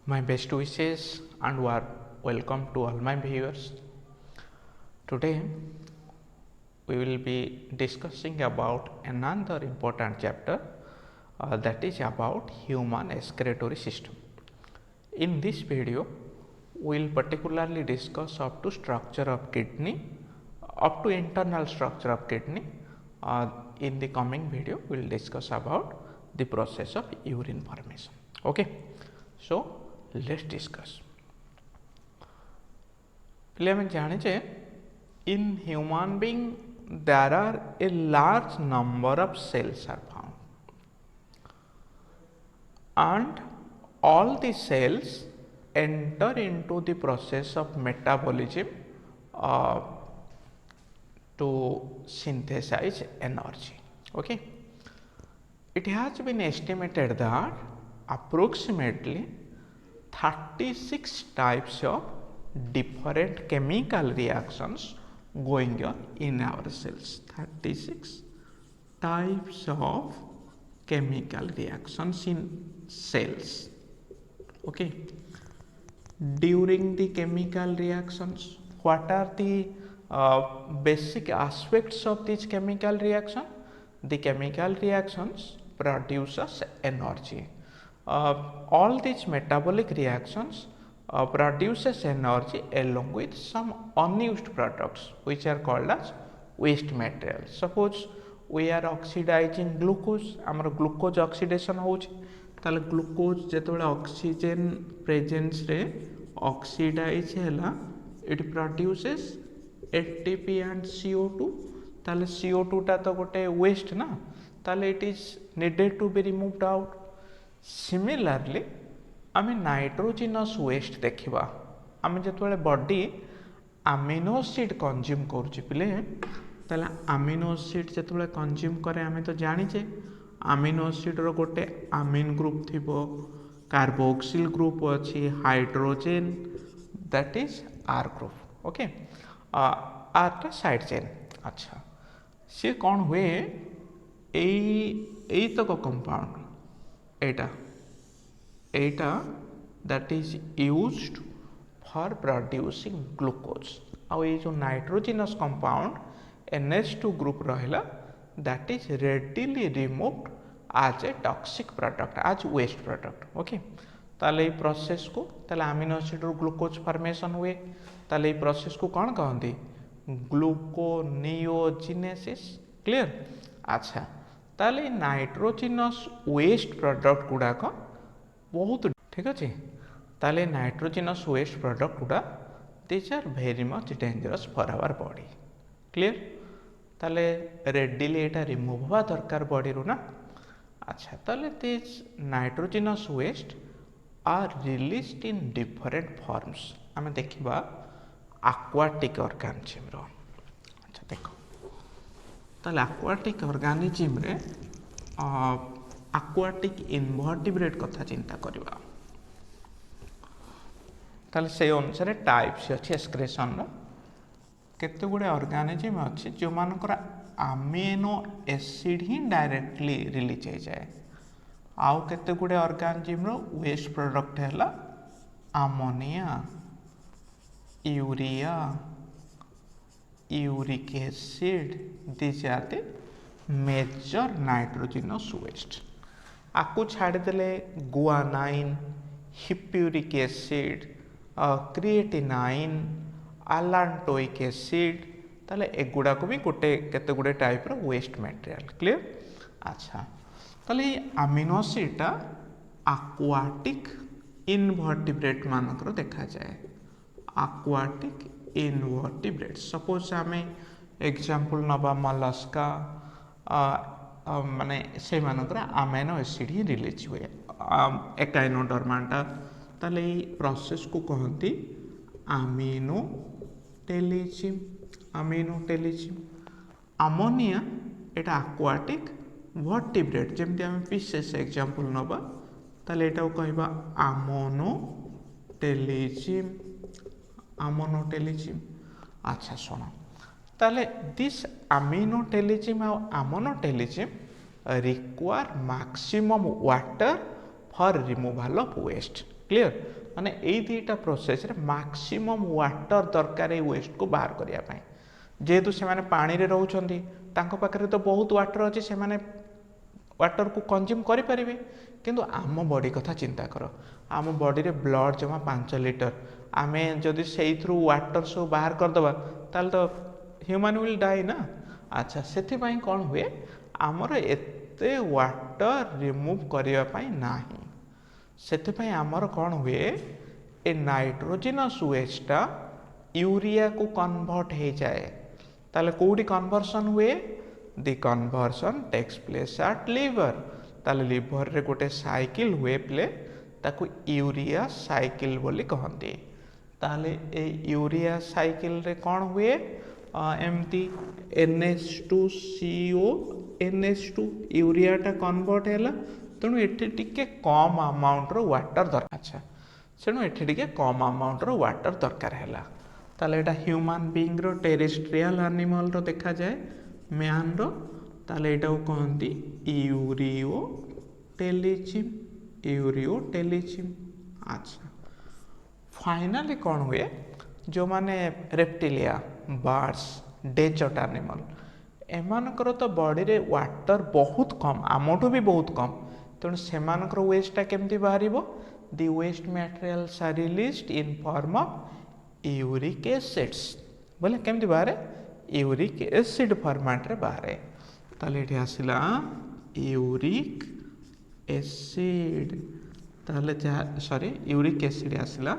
My best wishes and welcome to all my viewers. Today we will be discussing about another important chapter that is about human excretory system. In this video we will particularly discuss up to structure of kidney, up to internal structure of kidney. In the coming video we will discuss about the process of urine formation. Okay, so let's discuss. In human being there are a large number of cells are found, and all the cells enter into the process of metabolism to synthesize energy. Okay, it has been estimated that approximately 36 types of different chemical reactions going on in our cells. 36 types of chemical reactions in cells. Okay, during the chemical reactions, what are the basic aspects of this chemical reaction? The chemical reactions produces energy. All these metabolic reactions produces energy along with some unused products which are called as waste material. Suppose we are oxidizing glucose, आमर glucose oxidation होउछ, ताले glucose जेतबेले oxygen presence रे oxidise हैला, it produces ATP and CO2. ताले CO2 टा तो गोटे वेस्ट ना, ताले it is needed to be removed out. Similarly आम नाइट्रोजिनस वेस्ट देखा, आम जो बॉडी अमीनो एसिड कंज्यूम करुचे पिले, ताले अमीनो एसिड जो कंज्यूम करे आम तो जानीचे अमीनो एसिड रो गोटे अमीन ग्रुप थी, कार्बोक्सिल ग्रुप अच्छी, hydrogen that is R group. Okay, R टा साइड चेन. अच्छा, सी कौन हुए यही तक कंपाउंड एटा that is used for producing glucose. आउ ये जो नाइट्रोजिनस कंपाउंड NH2 ग्रुप रहा that is readily removed as a toxic product, as waste product. Okay, ताले ये प्रोसेस को ताले अमीनो एसिड रो ग्लूकोज फॉर्मेशन हुए, ताले ये प्रोसेस को कौन कहते? ग्लूकोनियोजिनेसिस. क्लियर? अच्छा, ताले नाइट्रोजिनस वेस्ट प्रोडक्ट गुड़ाक बहुत ठीक अच्छे. ताले नाइट्रोजिनस वेस्ट प्रोडक्ट गुड़ा this are very much dangerous for our body. Clear? ताले रेडिली एटा रिमूव हवा दरकार बॉडी रू ना. अच्छा, ताले this nitrogenous waste are released in different forms. आम देखा aquatic organism रो. अच्छा देखो, ताले aquatic organism रे aquatic invertebrate कथा चिंता करवा, ताले से अनुसार टाइप्स अच्छे एक्सक्रेशन रो. केते गुडे ऑर्गेनिज्म अच्छे जो मानकर अमीनो एसिड ही डायरेक्टली रिलीज हो जाए. आउ केते गुडे ऑर्गेनिज्म रो वेस्ट प्रोडक्ट हैला ammonia, urea, uric acid. This are the major nitrogenous waste. आकु छाड़ देले guanine, hippuric acid, creatinine, allantoic acid, ताले एगुड़ा को भी गोटे केते गुडे टाइप रो वेस्ट मटेरियल. क्लियर? अच्छा, ताले अमीनो एसिड टा aquatic इनवर्टिब्रेट मानकर देखा जाए. aquatic invertebrate, सपोज आम एग्जांपल नबा मलस्का, माने से मानकर अमीनो एसिड ही रिलीज हुए. एकाइनोडर्माटा, ताले प्रोसेस को कहती अमीनोटेलिजिम. अमीनोटेलिजिम. अमोनिया एटा aquatic वर्टिब्रेट, जमती आम फिशेस एग्जांपल नबा, ताले एटा कहबा अमोनोटेलिजिम. अमोनोटेलिजिम. अच्छा सुन, ताले दिस अमीनोटेलिजिम और ammonotelism require maximum water for removal of waste. Clear माने यही दुईटा प्रोसेस रे मैक्सिमम वाटर दरकार ये वेस्ट को बाहर करने पाई जेहेतु से माने पानी रे रहउछंती तांको पाखरे तो बहुत वाटर अच्छे से माने वाटर को कंज्यूम करें किंतु आम बॉडी कथा चिंता कर आम बॉडी रे ब्लड जमा 5 लिटर आमे जदि से वाटर सब बाहर करदे ताल तो ह्यूमन विल डाई ना। अच्छा से कौन हुए आमर एते वाटर रिमूव करने नाही से आमर कौन हुए ए नाइट्रोजिनस वेस्टा यूरिया को कन्वर्ट हो जाए ताले कोडी कन्वर्सन हुए the conversion takes place at liver ताले लिवर रे गोटे साइकिल हुए प्ले ताकू यूरिया साइकिल बोली कहते ताले ए यूरिया साइकिल रे कौन हुए एमती NH2CO NH2 यूरियाटा कन्वर्ट है तेणु एठी टिके कम अमाउंट रो वाटर दरकार। अच्छा तेणु एठी टिके कम अमाउंट रो वाटर दरकार है ताले एटा ह्यूमन बीइंग रो टेरेस्ट्रियल एनिमल रो देखा जाए मैन रो ताले एटा को कहंती यूरियोटेलिजिम। अच्छा फाइनली कौन हुए जो माने रेप्टिलिया बर्ड्स डेजर्ट एनिमल एमानकर तो बॉडी रे वाटर बहुत कम आमठू भी बहुत कम तेणु सेमानकर वेस्टा केमती बाहर the waste materials are released in form of uric acids बोले केमती बाहर यूरिक एसिड फॉर्मेट रे बाहर ताले एठी आसिला यूरिक एसिड ताले सॉरी यूरिक एसिड आसिला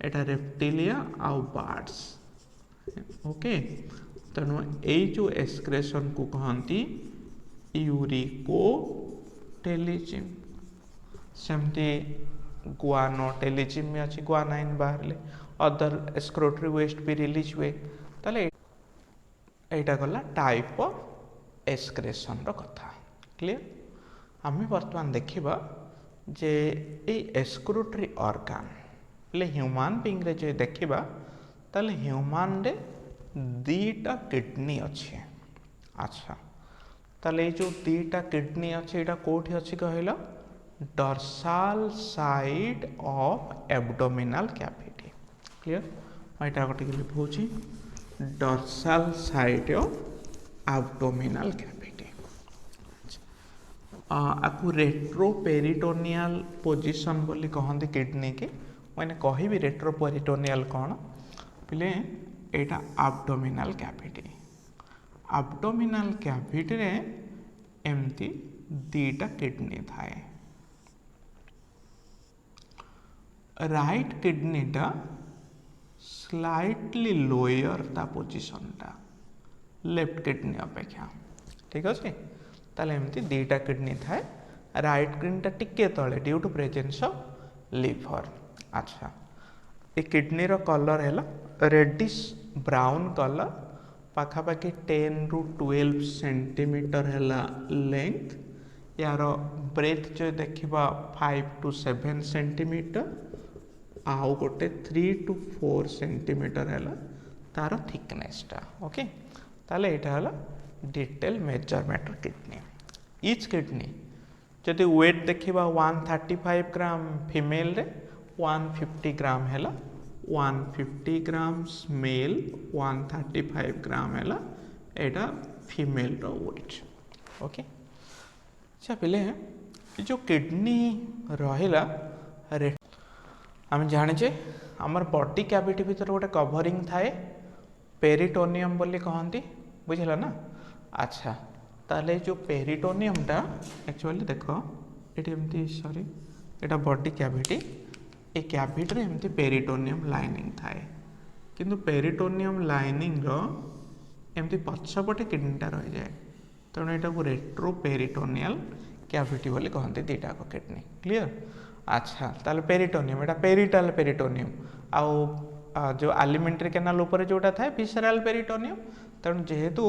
एटा रेप्टिलिया आउ बर्ड्स ओके तेणु यही जो एक्सक्रेशन को कहती यूरिकोटेलिजिम सेमती गुआनोटेलिजिम में अच्छी गुआनाइन बाहर अदर एक्सक्रोटरी वेस्ट भी रिलीज हुए ताले एटा गला टाइप ऑफ एक्सक्रेशन रो कथा क्लियर। आम बर्तमान देखिबा जे ए एक्सक्रोटरी ऑर्गन ले ह्यूमन बीइंग रे जे देखिबा ताले ह्यूमन रे दीटा किडनी अच्छे। अच्छा ताले जो दीटा किडनी अच्छे एटा कोठी अच्छी कहला dorsal side of abdominal cavity clear एटा गोटे लिखुची dorsal side of abdominal cavity आपको रेट्रोपेरिटोनियल पोजीशन बोली कहते किडनी के मैंने कहि रेट्रोपेरिटोनियल कौन बोले एटा एब्डोमिनल कैविटी रे एमती दीटा किडनी थाए राइट किडनी टा स्लाइटली लोअर ता पोजीशन टा लेफ्ट किडनी अपेक्षा ठीक अच्छे ताले एमती दीटा किडनी थाए राइट किडनी टा टिके तले due to presence of liver. अच्छा ए किडनी रो कलर है रेडिश ब्राउन कलर पाखापाखि 10 ରୁ 12 सेंटीमीटर है लेंथ यार ब्रेथ जो देखा 5 to 7 सेंटीमीटर आउ गोटे 3 to 4 सेंटीमीटर है तार थिकनेसटा ओके ताले एटा है detail measurement kidney etch kidney जदि वेट देखा 135 ग्राम फीमेल रे 150 ग्राम है 150 ग्राम्स मेल 135 ग्राम है एटा फीमेल रो वेट ओके। अच्छा पहले जो किडनी रहिला आम जाने आमर बॉडी कैविटी भीतर गोटे कवरिंग थाए पेरिटोनियम बोली कहती बुझल ना। अच्छा ताले जो पेरिटोनियम टा एक्चुअली देख ये एमती सॉरी एटा बॉडी कैविटी ए कैविटी रे एमती पेरिटोनियम लाइनिंग थाए किंतु पेरिटोनियम लाइनिंग रो एमती पछपटे किडनीटा रही जाए तेणु यहाँ को रेट्रोपेरिटोनियल कैविटी बोली कहते दीटा को किडनी क्लियर। अच्छा ताले पेरिटोनियम एटा पेरिटल पेरिटोनियम आउ जो एलिमेंटरी कैनाल ऊपर जोटा थाए विसराल पेरिटोनियम तेणु जेहेतु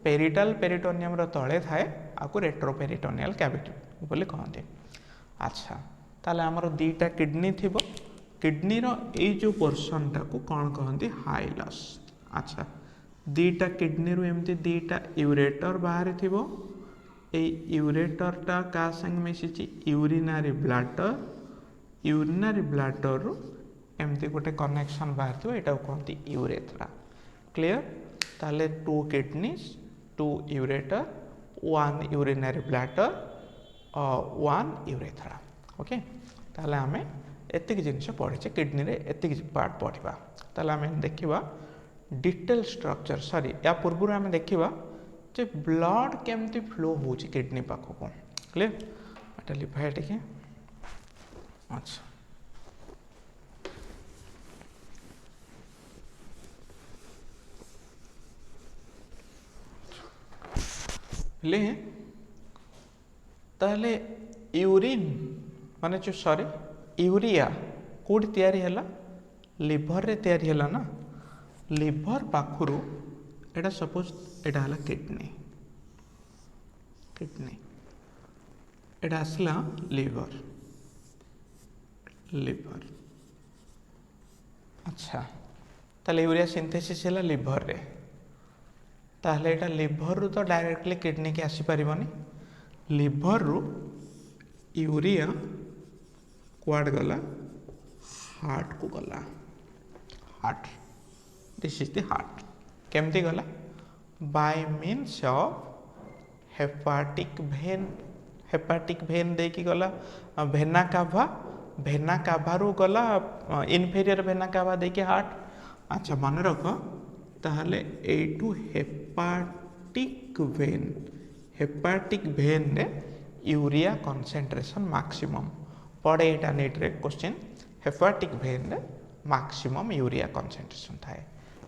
पेरिटल पेरिटोनियम रो तले थाए आपको रेट्रोपेरिटोनियल कैविटी बोली कहते। अच्छा ताले आमर दीटा किडनी थिबो किडनी रो ए जो पोर्शन टा को कौन कहते हाइलस। अच्छा दीटा किडनी रू एमती दीटा यूरेटर बाहर थिबो ए यूरेटर टा का संग मिसिची यूरिनरी ब्लैडर यूरिनरी ब्लाडर रु एमती गोटे कनेक्शन बाहर थो यहाँ कहते यूरेथ्रा। क्लियर? ताले 2 kidneys 2 ureter 1 urinary bladder 1 urethra. Okay, ताले आमे एतिक जिनिस पढ़ीचे किडनी रे एतिक पार्ट पढ़ा। ताले आमे देखिबा डिटेल स्ट्रक्चर सॉरी या पूर्व आमे देखिबा जे ब्लड केमती फ्लो होची किडनी पाखक। क्लियर? एटा लिखा टिके। अच्छा, ले ताले यूरिन माने जो सॉरी यूरिया कोड तैयारी हैला लिवर रे तैयारी हैला ना। लिवर पाखरु एटा सपोज एटा हला किडनी किडनी एटा आसला लिवर लिवर। अच्छा, ताले यूरिया सिंथेसिस हैला लिवर रे। ताहले एटा लिवर रु तो डायरेक्टली किडनी के आसी परिबनी। लिवर रु यूरिया क्वाड गला हार्ट को गला। Heart, this is the heart. केमती गला? By means of hepatic vein. Hepatic vein देकी गला भेना काभा। भेना काभा रु गला इनफेरियर भेना काभा देकी हार्ट। अच्छा, मन रख ताहले एटू हेपाटिक भेन। हेपाटिक भेन रे यूरिया कंसंट्रेशन मैक्सिमम पड़े। एटा नेट रे क्वेश्चन हेपाटिक भेन रे मैक्सिमम यूरिया कंसंट्रेशन थाए।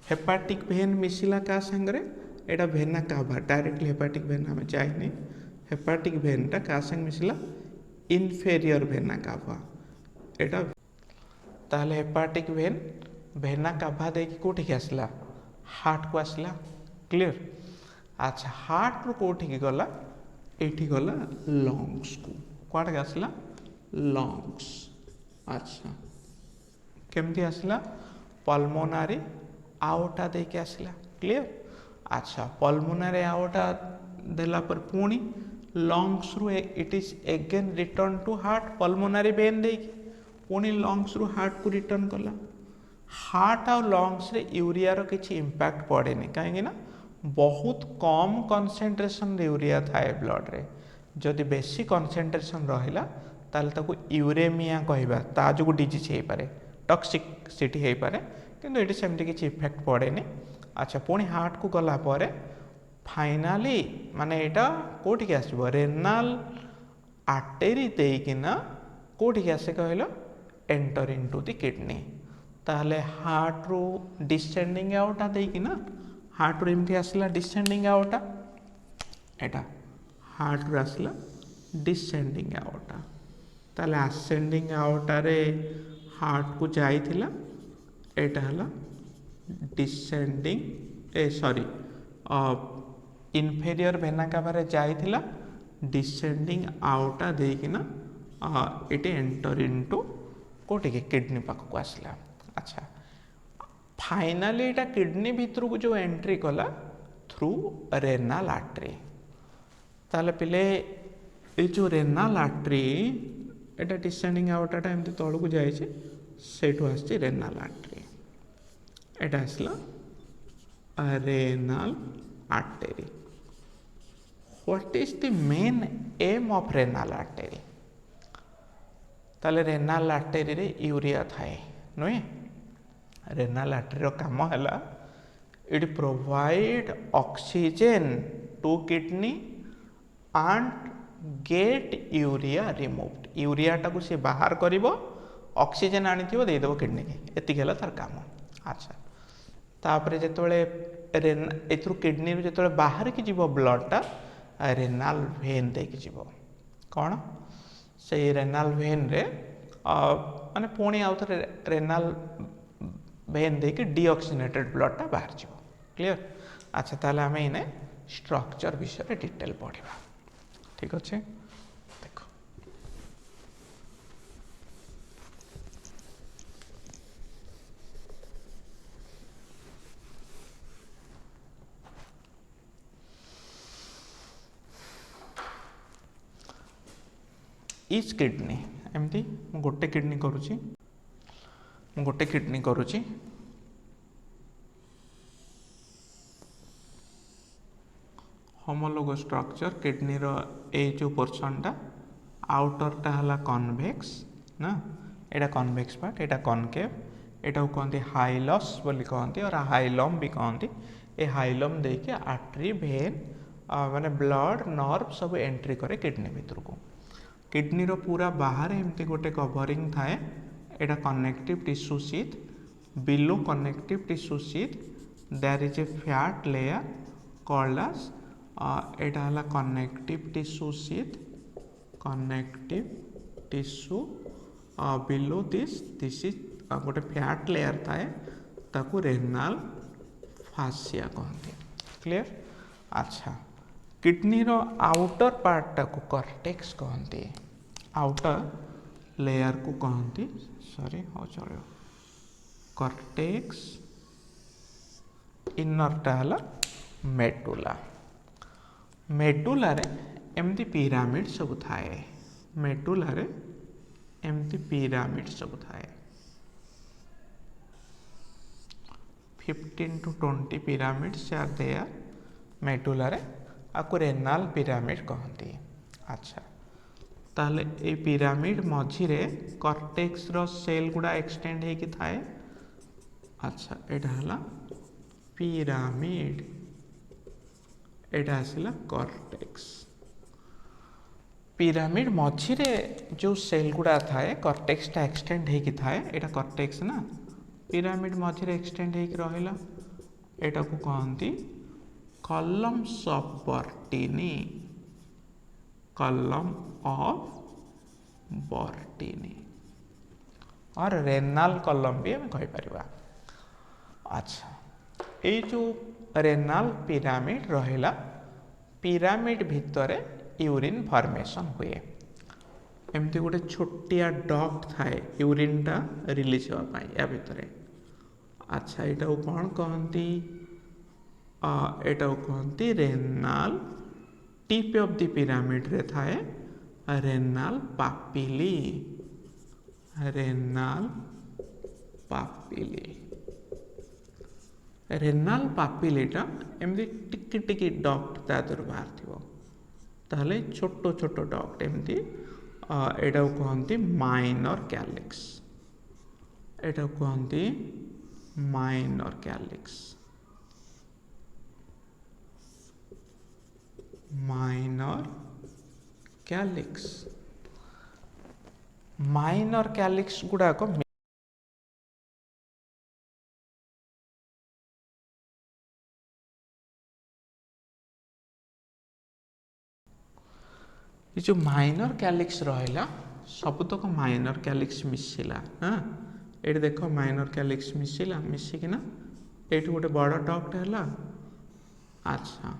हेपाटिक भेन मिसिला का संगरे एटा भेना काभा डायरेक्टली हेपाटिक भेन हमें चाहिए। हेपाटिक भेन टा का संग मिसिला इनफेरियर भेना काभा एटा। ताहले हेपाटिक भेन भेना काभा देकी कोठी के आसला हार्ट को आसला। क्लियर? अच्छा, हार्ट रु कोठी की गला एठी गला लंग्स को। क्वाड के आसला लंग्स। अच्छा, केमती आसला? पल्मोनारी आउटा देके आसला। क्लियर? अच्छा, पल्मोनारी आउटा देला पर पुणी लंग्स रु it is again return to heart. Pulmonary vein देकी पुणी लंग्स रु हार्ट को रिटर्न कला। हार्ट और लंग्स रे यूरिया रो किछि इंपैक्ट पड़ेनी कहीं ना बहुत कम कंसंट्रेशन यूरिया थाए ब्लड रे। जदि बेसी कंसंट्रेशन रहिला ताले ताको यूरेमिया कहबा। ता जो डिजीज हे पारे टॉक्सिसिटी हे पारे किंतु एटी सेमती किछि इफेक्ट पड़ेनी। अच्छा, पुणी हार्ट को गला परे फाइनाली माने एटा कोठी के आसीबो रेनाल आर्टरी देकिना कोठी के आसे कहलो एंटर इनटू द किडनी। ताहले हार्ट रो डिसेंडिंग आउटा देकिना हार्ट रो एमती आसला डिसेंडिंग आउटा। एटा हार्ट रो आसला डिसेंडिंग आउटा। ताहले असेंडिंग आउटा रे हार्ट को जाइथिला एटा हला डिसेंडिंग सॉरी इनफेरियर भेना काभारे जाइथिला डिसेंडिंग आउटा देकिना एटी एंटर इनटू कोठी के किडनी पाख को आसला। अच्छा, फाइनाली एटा किडनी भीतर को जो एंट्री कला थ्रू रेनाल आर्टरी। ताले पिले ए जो रेनाल आर्टरी एटा डिसेंडिंग आउटाटा एमती तळ को जाय छे सेठु आसी रेनाल आर्टरी। एटा आसला renal artery. What is the main aim of renal artery? ताले रेनाल आर्टरी रे यूरिया थाए नुए। रेनाल आर्टरी रो काम हैला it provide oxygen to kidney and get urea removed. Urea टाको से बाहर करिवो ऑक्सीजन आनिथिवो दे देबो किडनी के। एतिक हैला तार काम। अच्छा, तापरे जेतोले एथरु किडनी रो जेतोले बाहर की जीवो ब्लड टा रेनाल वेन दे की जीवो कोन से रेनाल वेन रे माने पुणी आउ थे रेनाल वेन दे के डीऑक्सीनेटेड ब्लड टा बाहर जीवो। क्लियर? अच्छा, ताले आमे इने स्ट्रक्चर विषय डिटेल पढ़ा। ठीक अच्छे, देखो each kidney एमती गोटे किडनी करुच्ची गोटे किडनी करुच्ची होमोलोगस स्ट्रक्चर किडनी रो ए जो पोर्शनटा आउटरटा है कन्वेक्स ना एटा कन्वेक्स पार्ट एटा कनकेव एटा को कहते हाइलस बोली कहते और हाइलम भी कहते ए हाइलम देके आर्टरी भेन माने ब्लड नर्व सब एंट्री करे किडनी भीतर को किडनी रो पूरा बाहर एमती गोटे कवरिंग थाए एटा connective tissue sheath below connective tissue sheath there is a fat layer called as एटा हला connective tissue sheath connective tissue below this is गोटे फैट लेयर थाए ताकू रेनाल फासिया कहते क्लियर। अच्छा किडनी रो आउटर पार्ट को कॉर्टेक्स कहते आउटर लेयर को कहते सॉरी हो चलो कॉर्टेक्स इनरटा हला मेडुला मेडुला रे एमती पिरामिड सब थाए मेडुला रे एमती पिरामिड सब थाए 15 to 20 pyramids are there medulla रे आपको रेनाल पिरामिड कहती। अच्छा ताले ए पिरामिड मझिरे कॉर्टेक्स रो सेल गुड़ा एक्सटेंड हे कि थाए। अच्छा एटा हला पिरामिड एटा आसिला कॉर्टेक्स पिरामिड मझिरे जो सेल गुड़ा थाए कॉर्टेक्स टा एक्सटेंड हे कि थाए एटा कॉर्टेक्स ना पिरामिड मझिरे एक्सटेंड हे कि रहिला एटा को कहती columns of Bertini column of Bertini और रेनाल कॉलम भी हमें कहि परिबा। अच्छा ये जो रेनाल पिरामिड रहिला पिरामिड भितरे यूरिन फॉर्मेशन हुए एमती गोटे छोटिया डक्ट थाए यूरिन टा रिलीज होगा या भितरे। अच्छा यहाँ कौन कहती एटा कहती renal tip of the pyramid रे थाए रेनाल पापिली रेनाल पापिली रेनाल पापिलीटा एमती टिकी टिकी डक्ट तादर बाहर थी ताहले छोटो छोटो डक्ट एमती एटा कहती माइनर कैलिक्स एटा कहती minor calyx minor calyx minor calyx गुड़ा को ये जो माइनर कैलिक्स रहिला सबतक माइनर कैलिक्स मिसिला हाँ ये देख माइनर कैलिक्स मिसिला मिसिकिना ये गोटे बड़ डक्ट है। अच्छा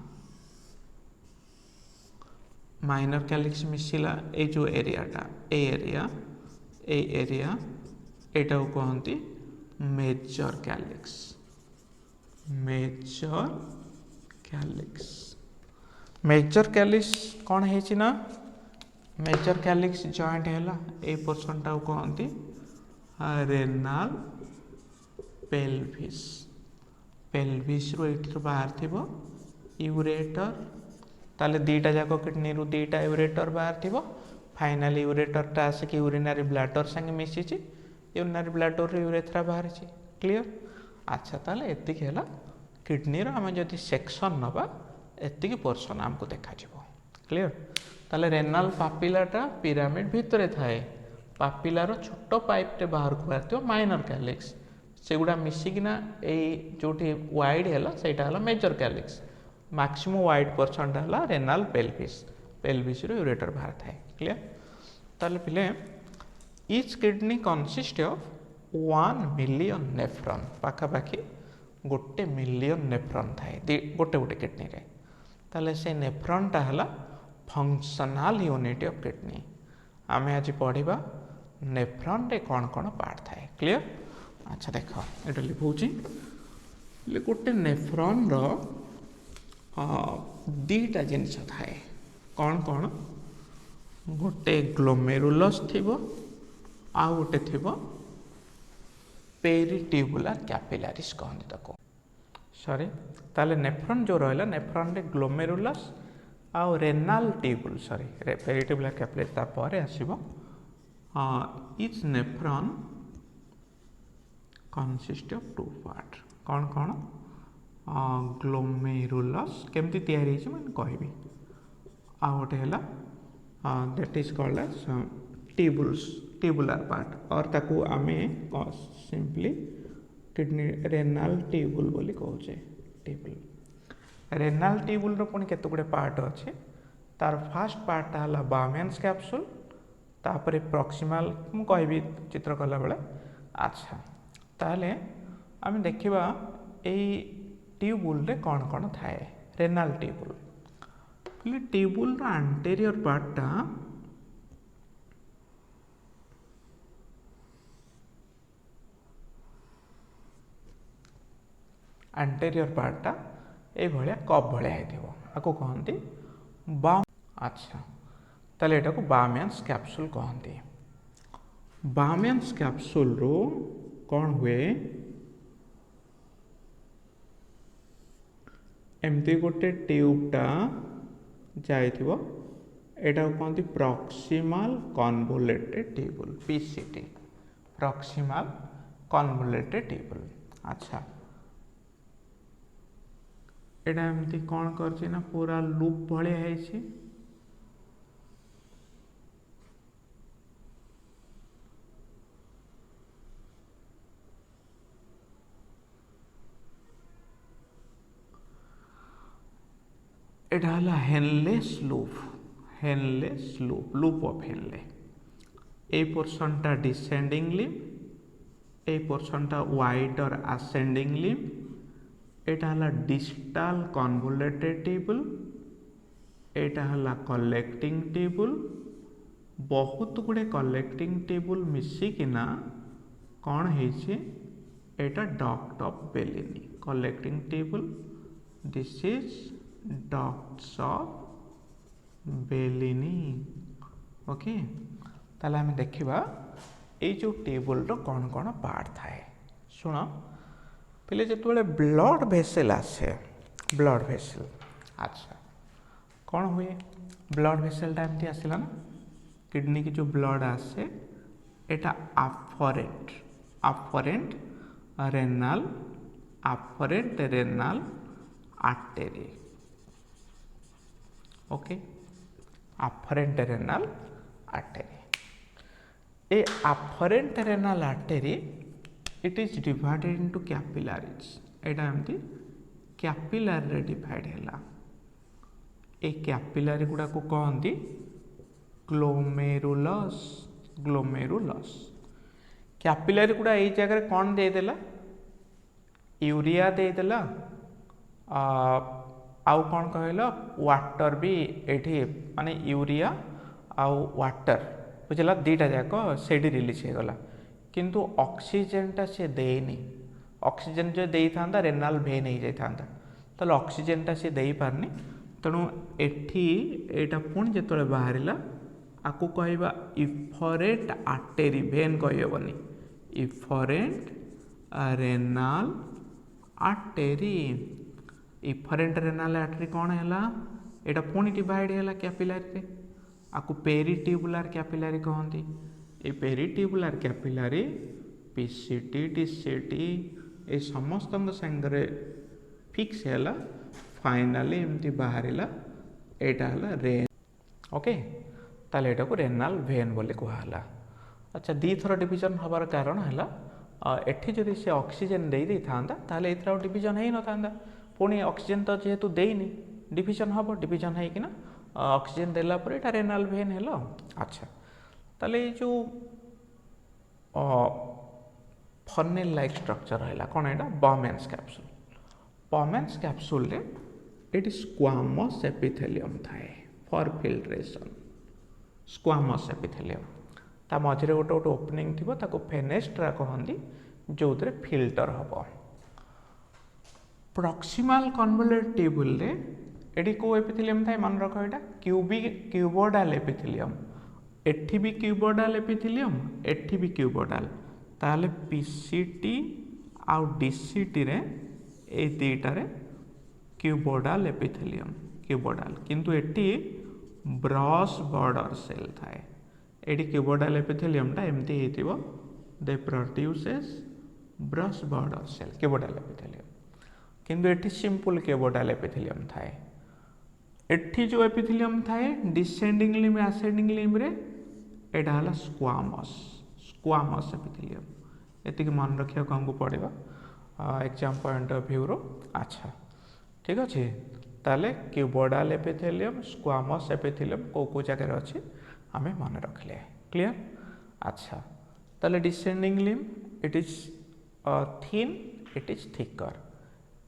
माइनर कैलिक्स मिसिला ये जो एरियाटा एरिया एटा कहती major calyx major calyx major calyx कौन है ना मेजर कैलिक्स जॉइंट है ए पोर्शन टा कहती रेनाल पेल्विस पेल्विस रो एठी बाहर थिबो यूरेटर ताले दीटा जाक किडनी रु दीटा यूरेटर बाहर थिबो फाइनली यूरेटर टा आसिक यूरिनरी ब्लैडर संगे मिसिछि यूरिनरी ब्लैडर रे यूरेथ्रा बाहर छि क्लियर। अच्छा ताले एतिक हैला किडनी रो हम जदि सेक्शन नबा एतिक पोर्शन हमको देखा जिवो क्लियर। ताले रेनाल पापिलाटा पिरामिड भितरे थाए पापिलार छोट पाइप टे बाहर को बाहर माइनर कैलिक्स से गुड़ा मिसिकिना जो वाइड है सेटा है major calyx maximum wide portion है रेनाल पेल्विस रो यूरेटर बाहर थाए क्लियर। ताले पिले each kidney consist of 1 million nephron पाखापाखि 1 मिलियन नेफ्रॉन थाए गोटे गोटे किडनी रे ताले से नेफ्रॉन टा है फंक्शनल यूनिट ऑफ किडनी आमे आज पढ़िबा नेफ्रॉन रे कौन कौन पार्ट थाए क्लियर। अच्छा देख ये लिखुची गोटे नेफ्रॉन रो दीटा जिनस थाए कौन कौन गोटे ग्लोमेरुलस थिबो आउ गोटे थिबो पेरिट्यूबुलर कैपिलारिस कहंदी ताको सॉरी ताले नेफ्रॉन जो रहला नेफ्रॉन रे ग्लोमेरुलस आउ renal tubule sorry peritubular capillaries ता परे आसीबो each nephron consist of two part कौन कौन ग्लोमेरुलस केमती तैयारी है मैं कहबी आ गोटे है that is called as tubular part और ताकू आमे सिंपली किडनी रेनाल ट्यूबुल बोली कहचे ट्यूबुल रेनाल ट्यूबुल रो पुणी केते गुडे पार्ट अच्छे तार फास्ट पार्ट है बामेन्स कैप्सूल तापरे प्रॉक्सिमल मु कहबी चित्र कला बेले अच्छा ताले आमे देखिबा एई ट्यूबुल रे कौन कौन थाए रेनाल ट्यूबुल ट्यूबुल रो एंटीरियर पार्टटा एंटीरियर पार्टटा ए भलिया कप भलिया हेथिबो आको कहंती बाम अच्छा ताले एटा को बामेन्स कैप्सूल कहंती बामेन्स कैप्सूल रो कौन हुए एमती गोटे ट्यूबटा जाइथिबो एटा को कहंती proximal convoluted tubule PCT proximal convoluted tubule अच्छा एटा एमती कौन करछि ना पूरा लूप भलिया हैछि एटा हला हेनलेस लूप ऑफ हेनले ए पोर्शनटा डिसेंडिंग लिम्ब ए पोर्शनटा वाइड और असेंडिंग लिम्ब एटा हला डिस्टल कन्वोल्यूटेड ट्यूबुल एटा हला कलेक्टिंग ट्यूबुल बहुत गुडे कलेक्टिंग ट्यूबुल मिसिकिना कौन ହେଇଛି एटा duct of Bellini collecting tubule this is ducts of Bellini okay ताले हमें देखिबा ए जो ट्यूबुल रो कौन कौन पार्ट थाए सुनो पहले जो ब्लड भेसेल आसे ब्लड भेसेल अच्छा कौन हुए ब्लड भेसेलटा एमती आसला ना किडनी की जो ब्लड आसे एटा afferent renal artery okay afferent renal artery ए afferent renal artery it is divided into capillaries एटा एमती कैपिलारी रे डिवाइड हैला ए कैपिलारी गुडा को कहंती ग्लोमेरुलस कैपिलारी गुडा ए जगह कौन दे देला यूरिया दे देला आउ कौन कहला वाटर भी एठी माने यूरिया आउ वाटर बुझला दीटा जाक सेडी रिलीज हे गला किंतु ऑक्सीजन से देनी ऑक्सीजन जो दे था रेनाल भेन हो जाता तो ऑक्सीजन से दे पारनी तेणु एठी एटा पुणी जो बाहर आपको कहवा इफरेंट आर्टेरी भेन कहबनी efferent renal artery efferent renal artery कौन है एटा पुणी डिवाइड है कैपिलारी रे आपको पेरिट्यूबुलर कैपिलारी कहती ए पेरिट्यूबुलर कैपिलारी पीसीटी डीसीटी ए समस्त संगे फिक्स है फाइनाली एमती बाहर एटा है रेन ओके ताले एटा को रेनाल भेन बोली कहला अच्छा दी थर डिवीजन हबार कारण है एठी जदि से ऑक्सीजन दे दी थांदा ताले एथरा डिवीजन है न थांदा पुणी ऑक्सीजन तो जेहेतु देनी डिवीजन हम डिवीजन है कि ना ऑक्सीजन देला पर एटा रेनाल भेन है अच्छा ताले जो फनेल लाइक स्ट्रक्चर है कौन एटा बॉमेन्स कैप्सूल रे एटी स्क्वामस एपिथेलियम थाए फॉर फिल्ट्रेशन स्क्वामस एपिथेलियम ता मझे गोटे गोटे ओपनिंग थी ताको फेनेस्ट्रा कहती जो फिल्टर हम प्रॉक्सिमल कन्वोल्यूटेड ट्यूबुल रे को एपिथेलियम थाए मन रख यहाँ क्यूबोडाल एपिथेलियम एठी भी क्यूबोडाल एपिथेलियम एठी भी क्यूबोडाल ताहले पीसीटी आउ डीसीटी रे ए दुईटारे क्यूबोडाल एपिथेलियम क्यूबोडाल किंतु एटी ब्रश बॉर्डर सेल थाए एटी क्यूबोडाल एपिथेलियम टा एमती हेतिबो they produces brush border cell cuboidal epithelium किंतु एटी सिंपल क्यूबोडाल एपिथेलियम थाए एठी जो एपिथेलियम थाए डिसेंडिंग लिम्ब असेंडिंग लिम्ब रे एटा हला स्क्वामस एपिथेलियम एतिक मन रखिया हमको पड़ेगा एग्जाम पॉइंट ऑफ व्यू रो अच्छा ठीक अच्छे ताले क्यूबोडाल एपिथेलियम स्क्वामस एपिथेलियम को जगह अच्छे आमे मन रखले क्लियर अच्छा ताले descending limb it is thin it is thicker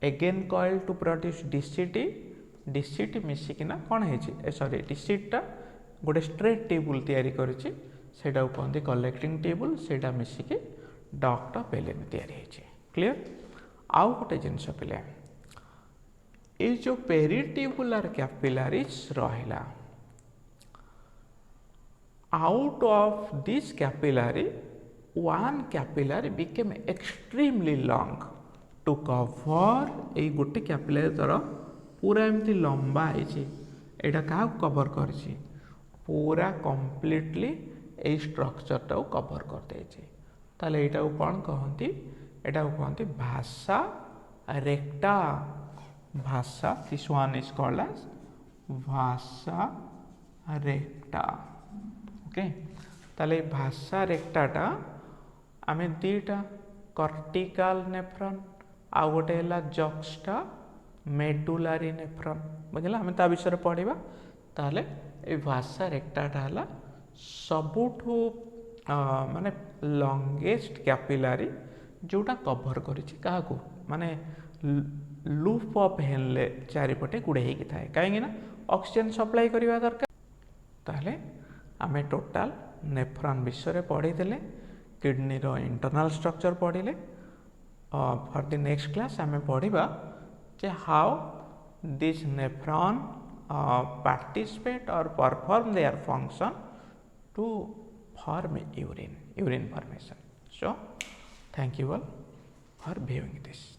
again coil to produce DCT मिसिकिना कौन है सॉरी डीसीटा गोटे स्ट्रेट टेबुल तैयारी करिछि सेटा कहते कलेक्टिंग टेबुल सेटा मिसिकी डक्ट बेलेन तैयारी क्लियर आउ गोटे जिनस पिले ये जो पेरिट्यूबुलर कैपिलरीज रहिला out of this capillary one capillary became extremely long to cover a गोटे कैपिलरी तर पूरा एमती लंबा है एटा क्या कवर कर पूरा कंप्लीटली ए स्ट्रक्चर टा कवर कर देछि ताले एटा कौन कहती एटा कहती vasa recta vasa this one is called as vasa recta okay ताले भाषा रेक्टाटा आमे दीटा कॉर्टिकल नेफ्रॉन आ गोटे हैला जक्स्टा मेडुलारी नेफ्रॉन बुझला हमें ता विषय पढ़ा ताले ए भाषा रेक्टाटा हैला सबुठु माने लॉन्गेस्ट कैपिलरी जोटा कवर करिछि काहाकू माने लूप ऑफ हेनले चारिपटे गुड़े ही थाए कहीं ना ऑक्सीजन सप्लाई करवा दरकार ताले आमे टोटल नेफ्रॉन विषय पढ़ी देले किडनी रो इंटरनल स्ट्रक्चर पढ़िले फॉर द नेक्स्ट क्लास आमे पढ़िबा जे how this nephron participate or perform their function to form urine formation. So thank you all for viewing this.